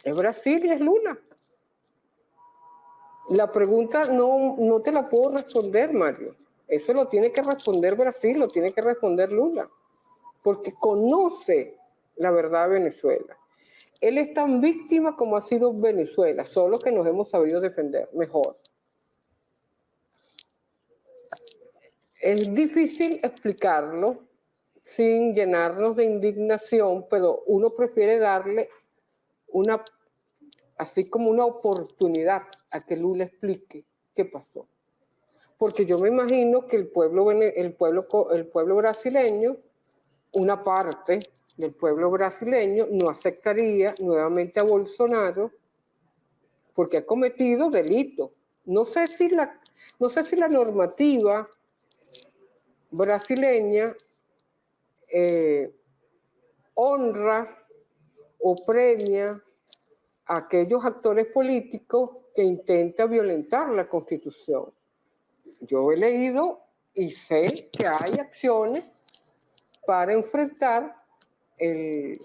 es Brasil y es Lula. La pregunta no te la puedo responder, Mario. Eso lo tiene que responder Brasil, lo tiene que responder Lula, porque conoce la verdad de Venezuela. Él es tan víctima como ha sido Venezuela, solo que nos hemos sabido defender mejor. Es difícil explicarlo sin llenarnos de indignación, pero uno prefiere darle así como una oportunidad a que Lula explique qué pasó. Porque yo me imagino que el pueblo brasileño, una parte del pueblo brasileño, no aceptaría nuevamente a Bolsonaro porque ha cometido delitos. No sé si la normativa brasileña honra o premia a aquellos actores políticos que intentan violentar la Constitución. Yo he leído y sé que hay acciones para enfrentar el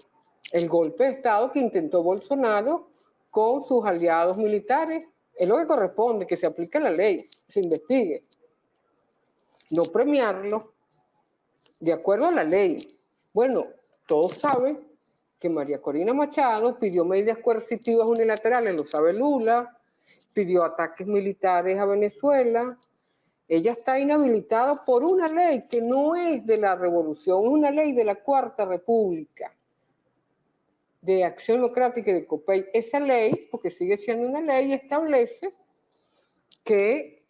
golpe de Estado que intentó Bolsonaro con sus aliados militares. Es lo que corresponde, que se aplique la ley, se investigue. No premiarlo de acuerdo a la ley. Bueno, todos saben que María Corina Machado pidió medidas coercitivas unilaterales, lo sabe Lula, pidió ataques militares a Venezuela. Ella está inhabilitada por una ley que no es de la revolución, es una ley de la Cuarta República, de Acción Democrática y de COPEI. Esa ley, porque sigue siendo una ley, establece que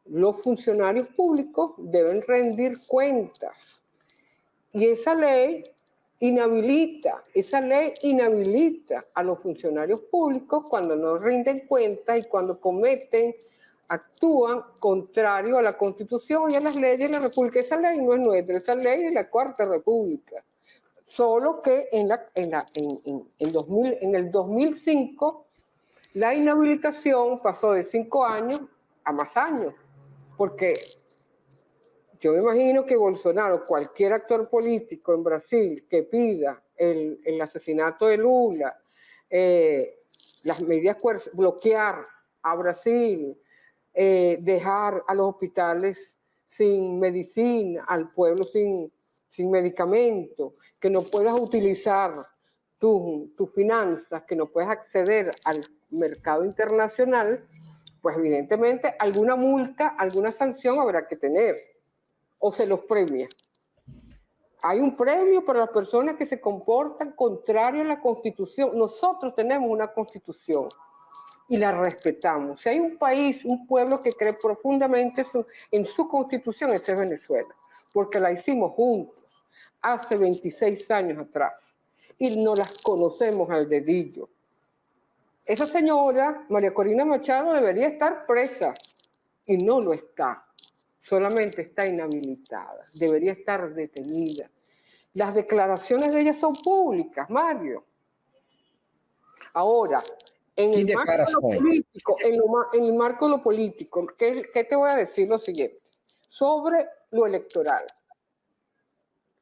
los funcionarios públicos deben rendir cuentas. Y esa ley inhabilita a los funcionarios públicos cuando no rinden cuentas y cuando actúan contrario a la Constitución y a las leyes de la República. Esa ley no es nuestra, esa ley es de la Cuarta República. Solo que en el 2005 la inhabilitación pasó de 5 años a más años, porque yo me imagino que Bolsonaro, cualquier actor político en Brasil que pida el asesinato de Lula, las medidas bloquear a Brasil, dejar a los hospitales sin medicina, al pueblo sin medicamento, que no puedas utilizar tus finanzas, que no puedas acceder al mercado internacional, pues evidentemente alguna multa, alguna sanción habrá que tener, o se los premia. Hay un premio para las personas que se comportan contrario a la Constitución. Nosotros tenemos una Constitución y la respetamos. Si hay un país, un pueblo que cree profundamente en su Constitución, ese es Venezuela, porque la hicimos juntos hace 26 años atrás y no las conocemos al dedillo. esa señora, María Corina Machado, debería estar presa y no lo está. Solamente está inhabilitada. Debería estar detenida. Las declaraciones de ella son públicas, Mario. Ahora, en el marco de lo político, en el marco de lo político, ¿qué te voy a decir lo siguiente? Sobre lo electoral.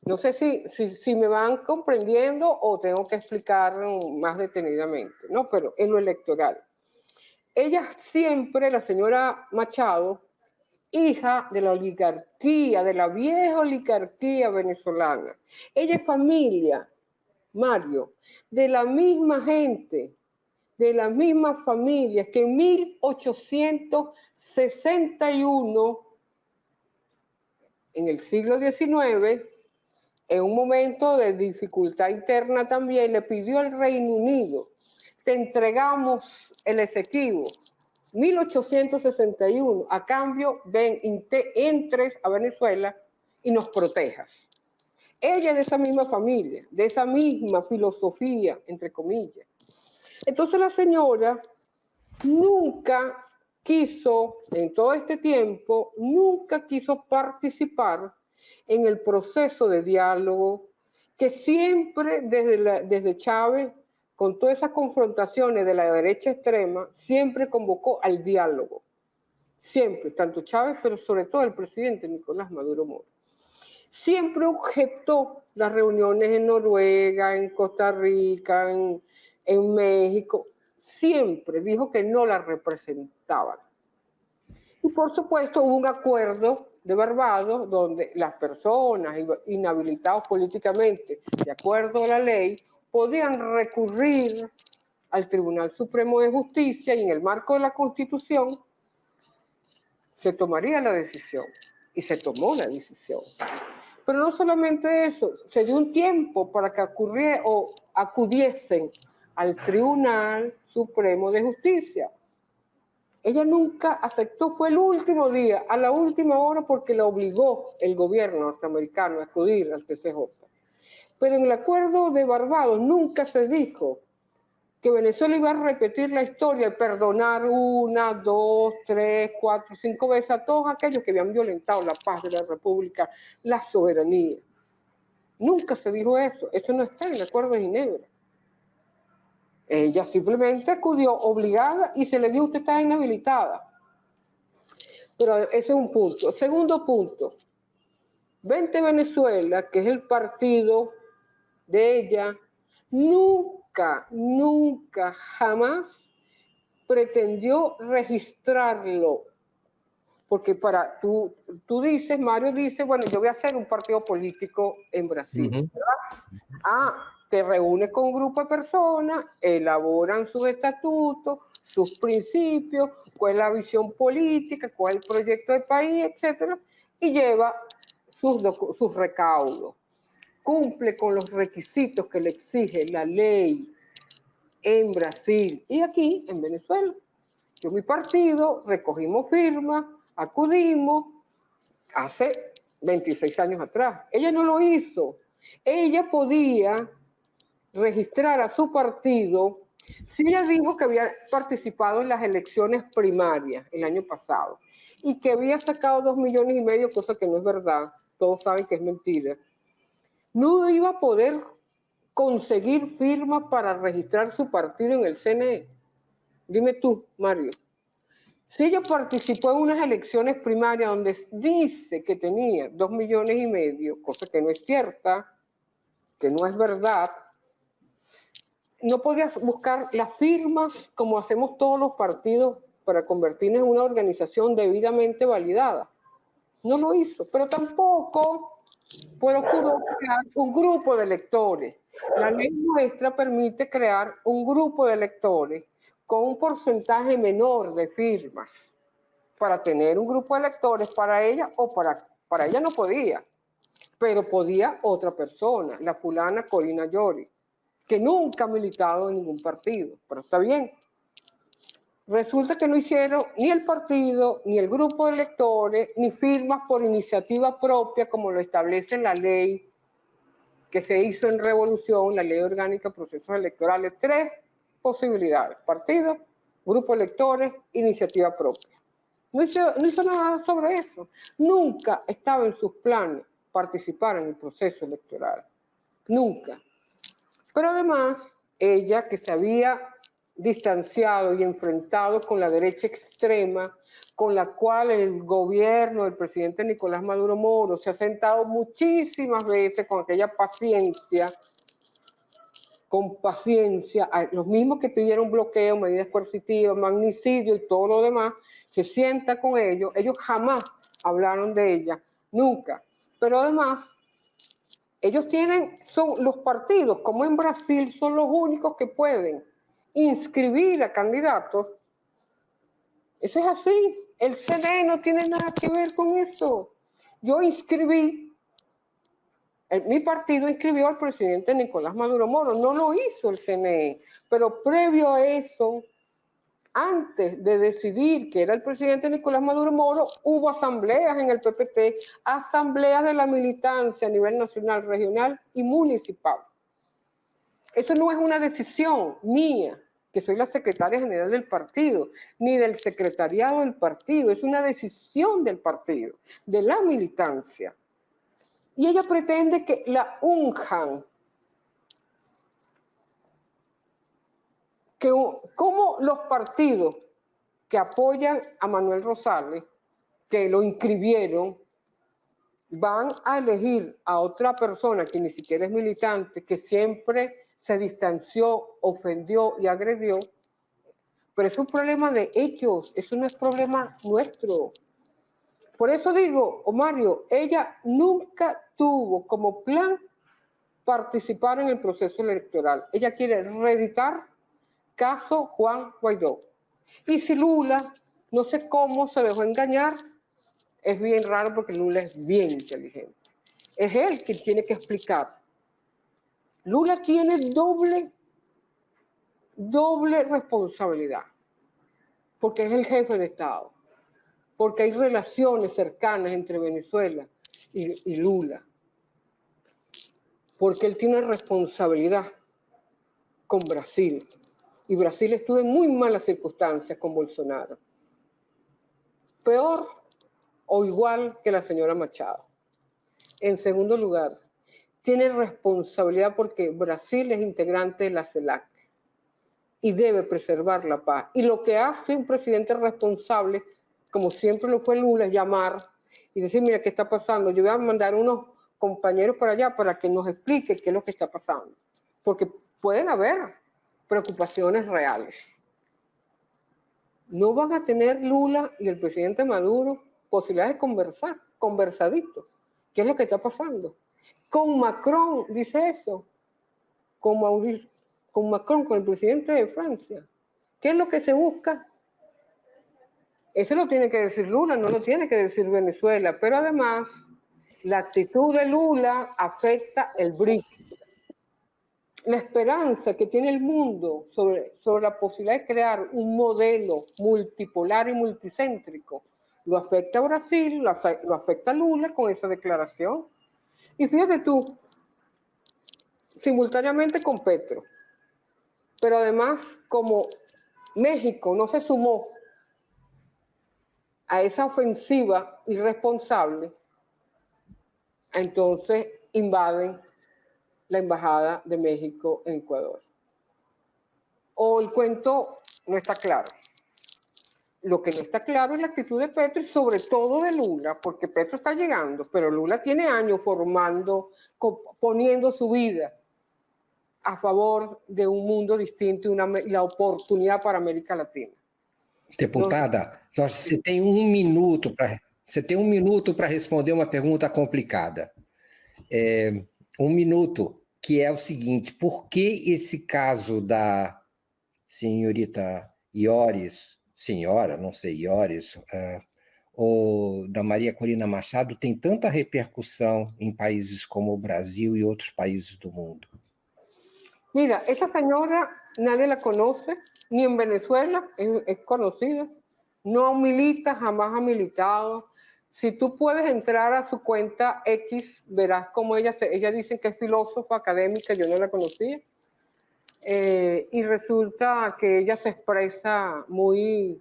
No sé si me van comprendiendo o tengo que explicar más detenidamente, ¿no? Pero en lo electoral. Ella siempre, la señora Machado, hija de la oligarquía, de la vieja oligarquía venezolana. Ella es familia, Mario, de la misma gente, de las mismas familias que en 1861, en el siglo XIX, en un momento de dificultad interna también, le pidió al Reino Unido: te entregamos el Esequibo, 1861, a cambio ven, entres a Venezuela y nos protejas. Ella es de esa misma familia, de esa misma filosofía, entre comillas. Entonces la señora nunca quiso, en todo este tiempo, nunca quiso participar en el proceso de diálogo que siempre desde Chávez, con todas esas confrontaciones de la derecha extrema, siempre convocó al diálogo. Siempre, tanto Chávez, pero sobre todo el presidente Nicolás Maduro Moro. Siempre objetó las reuniones en Noruega, en Costa Rica, en México. Siempre dijo que no la representaban. Y por supuesto hubo un acuerdo de Barbados donde las personas inhabilitadas políticamente, de acuerdo a la ley, podían recurrir al Tribunal Supremo de Justicia y en el marco de la Constitución se tomaría la decisión. Y se tomó la decisión. Pero no solamente eso, se dio un tiempo para que acudiesen al Tribunal Supremo de Justicia. Ella nunca aceptó, fue el último día, a la última hora, porque la obligó el gobierno norteamericano a acudir al TCJ. Pero en el acuerdo de Barbados nunca se dijo que Venezuela iba a repetir la historia y perdonar 1, 2, 3, 4, 5 veces a todos aquellos que habían violentado la paz de la República, la soberanía. Nunca se dijo eso. Eso no está en el acuerdo de Ginebra. Ella simplemente acudió obligada y se le dijo: usted está inhabilitada. Pero ese es un punto. Segundo punto. Vente Venezuela, que es el partido de ella, nunca, jamás pretendió registrarlo. Porque tú dices, Mario dice, bueno, yo voy a hacer un partido político en Brasil. ¿Verdad? Te reúnes con un grupo de personas, elaboran sus estatutos, sus principios, cuál es la visión política, cuál es el proyecto de país, etcétera, y lleva sus recaudos. Cumple con los requisitos que le exige la ley en Brasil y aquí en Venezuela. Yo, mi partido, recogimos firmas, acudimos hace 26 años atrás. Ella no lo hizo. Ella podía registrar a su partido si ella dijo que había participado en las elecciones primarias el año pasado y que había sacado 2,5 millones, cosa que no es verdad, todos saben que es mentira. No iba a poder conseguir firmas para registrar su partido en el CNE. Dime tú, Mario. Si ella participó en unas elecciones primarias donde dice que tenía 2,5 millones, cosa que no es cierta, que no es verdad, no podía buscar las firmas como hacemos todos los partidos para convertirnos en una organización debidamente validada. No lo hizo, pero tampoco procuró crear un grupo de electores. La ley nuestra permite crear un grupo de electores con un porcentaje menor de firmas para tener un grupo de electores para ella, o para ella no podía, pero podía otra persona, la fulana Corina Llori, que nunca ha militado en ningún partido, pero está bien. Resulta que no hicieron ni el partido, ni el grupo de electores, ni firmas por iniciativa propia, como lo establece la ley que se hizo en Revolución, la Ley Orgánica de Procesos Electorales 3, posibilidades: partido, grupo de electores, iniciativa propia. No hizo nada sobre eso. Nunca estaba en sus planes participar en el proceso electoral. Nunca. Pero además, ella, que se había distanciado y enfrentado con la derecha extrema, con la cual el gobierno del presidente Nicolás Maduro Moro se ha sentado muchísimas veces con aquella paciencia, los mismos que pidieron bloqueo, medidas coercitivas, magnicidio y todo lo demás, se sienta con ellos jamás hablaron de ella, nunca. Pero además, ellos son los partidos, como en Brasil, son los únicos que pueden inscribir a candidatos. Eso es así. El CNE no tiene nada que ver con eso. Yo inscribí, mi partido inscribió al presidente Nicolás Maduro Moro, no lo hizo el CNE, pero previo a eso, antes de decidir que era el presidente Nicolás Maduro Moro, hubo asambleas en el PPT, asambleas de la militancia a nivel nacional, regional y municipal. Eso no es una decisión mía, que soy la secretaria general del partido, ni del secretariado del partido, es una decisión del partido, de la militancia. Y ella pretende que la unjan. Como los partidos que apoyan a Manuel Rosales, que lo inscribieron, van a elegir a otra persona que ni siquiera es militante, que siempre se distanció, ofendió y agredió. Pero es un problema de ellos, eso no es problema nuestro. Por eso digo, Mario, ella nunca tuvo como plan participar en el proceso electoral. Ella quiere reeditar caso Juan Guaidó. Y si Lula, no sé cómo se dejó engañar, es bien raro porque Lula es bien inteligente. Es él quien tiene que explicar. Lula tiene doble responsabilidad, porque es el jefe de Estado, porque hay relaciones cercanas entre Venezuela y Lula, porque él tiene responsabilidad con Brasil, y Brasil estuvo en muy malas circunstancias con Bolsonaro. Peor o igual que la señora Machado. En segundo lugar, tiene responsabilidad porque Brasil es integrante de la CELAC y debe preservar la paz. Y lo que hace un presidente responsable, como siempre lo fue Lula, es llamar y decir, mira, ¿qué está pasando? Yo voy a mandar unos compañeros para allá para que nos explique qué es lo que está pasando. Porque pueden haber preocupaciones reales. No van a tener Lula y el presidente Maduro posibilidades de conversar, conversaditos. ¿Qué es lo que está pasando? Con Macron, dice eso, con Macron, con el presidente de Francia. ¿Qué es lo que se busca? Eso lo tiene que decir Lula, no lo tiene que decir Venezuela. Pero además, la actitud de Lula afecta el BRIC. La esperanza que tiene el mundo sobre la posibilidad de crear un modelo multipolar y multicéntrico lo afecta a Brasil, lo afecta a Lula con esa declaración. Y fíjate tú, simultáneamente con Petro, pero además como México no se sumó a esa ofensiva irresponsable, entonces invaden la embajada de México en Ecuador. O el cuento no está claro. Lo que no está claro es la actitud de Petro y sobre todo de Lula, porque Petro está llegando, pero Lula tiene años formando, poniendo su vida a favor de un mundo distinto y la oportunidad para América Latina.
Deputada, você tem um minuto para responder uma pergunta complicada. Um minuto, que é o seguinte: por que esse caso da senhorita Iores, senhora, não sei, Iores, ou da Maria Corina Machado tem tanta repercussão em países como o Brasil e outros países do mundo?
Mira, esa señora nadie la conoce, ni en Venezuela es conocida, no milita, jamás ha militado. Si tú puedes entrar a su cuenta X, verás cómo ella dice que es filósofa académica, yo no la conocía. y resulta que ella se expresa muy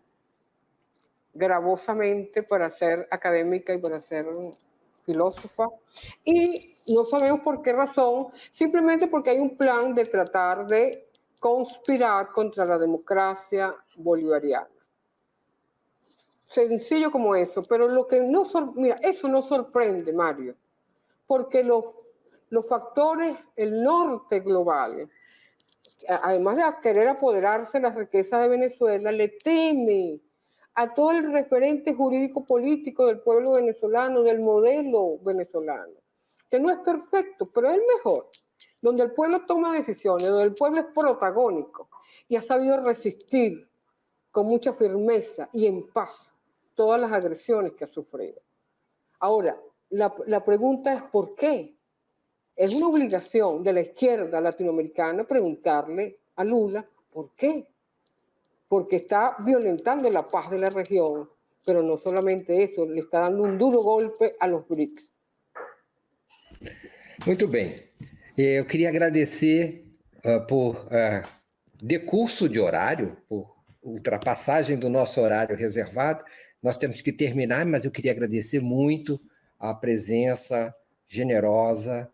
gravosamente para ser académica y para ser filósofa, y no sabemos por qué razón, simplemente porque hay un plan de tratar de conspirar contra la democracia bolivariana. Sencillo como eso, pero lo que no, mira, eso no sorprende, Mario, porque los factores, el norte global, además de querer apoderarse de las riquezas de Venezuela, le teme a todo el referente jurídico político del pueblo venezolano, del modelo venezolano, que no es perfecto, pero es el mejor, donde el pueblo toma decisiones, donde el pueblo es protagónico y ha sabido resistir con mucha firmeza y en paz todas las agresiones que ha sufrido. Ahora, la pregunta es ¿por qué? Es una obligación de la izquierda latinoamericana preguntarle a Lula ¿por qué? Porque está violentando la paz de la región, pero no solamente eso, le está dando un duro golpe a los BRICS.
Muito bem. Eu queria agradecer por decurso de horário, por ultrapassagem do nosso horário reservado. Nós temos que terminar, mas eu queria agradecer muito a presença generosa,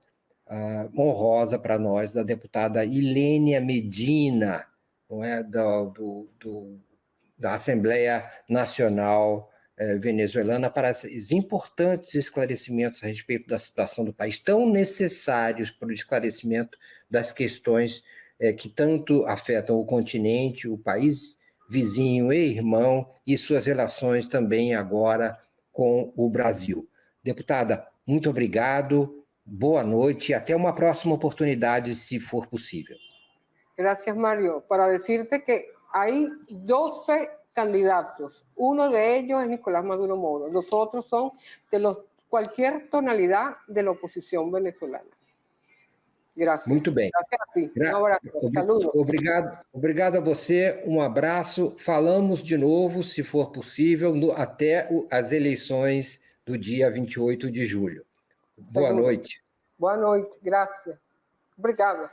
honrosa para nós, da deputada Ilênia Medina, não é? Da Assembleia Nacional venezuelana, para esses importantes esclarecimentos a respeito da situação do país, tão necessários para o esclarecimento das questões que tanto afetam o continente, o país vizinho e irmão, e suas relações também agora com o Brasil. Deputada, muito obrigado, boa noite e até uma próxima oportunidade, se for possível.
Gracias, Mario. Para decirte que hay 12 candidatos. Uno de ellos es Nicolás Maduro Moro. Los otros son de cualquier tonalidad de la oposición venezolana. Gracias.
Muito bem.
Gracias a ti. Um abraço. Saludos.
Obrigado a você, um abraço. Falamos de novo, se for possível, até as eleições do dia 28 de julho. Boa noite.
Boa noite, graças. Obrigada.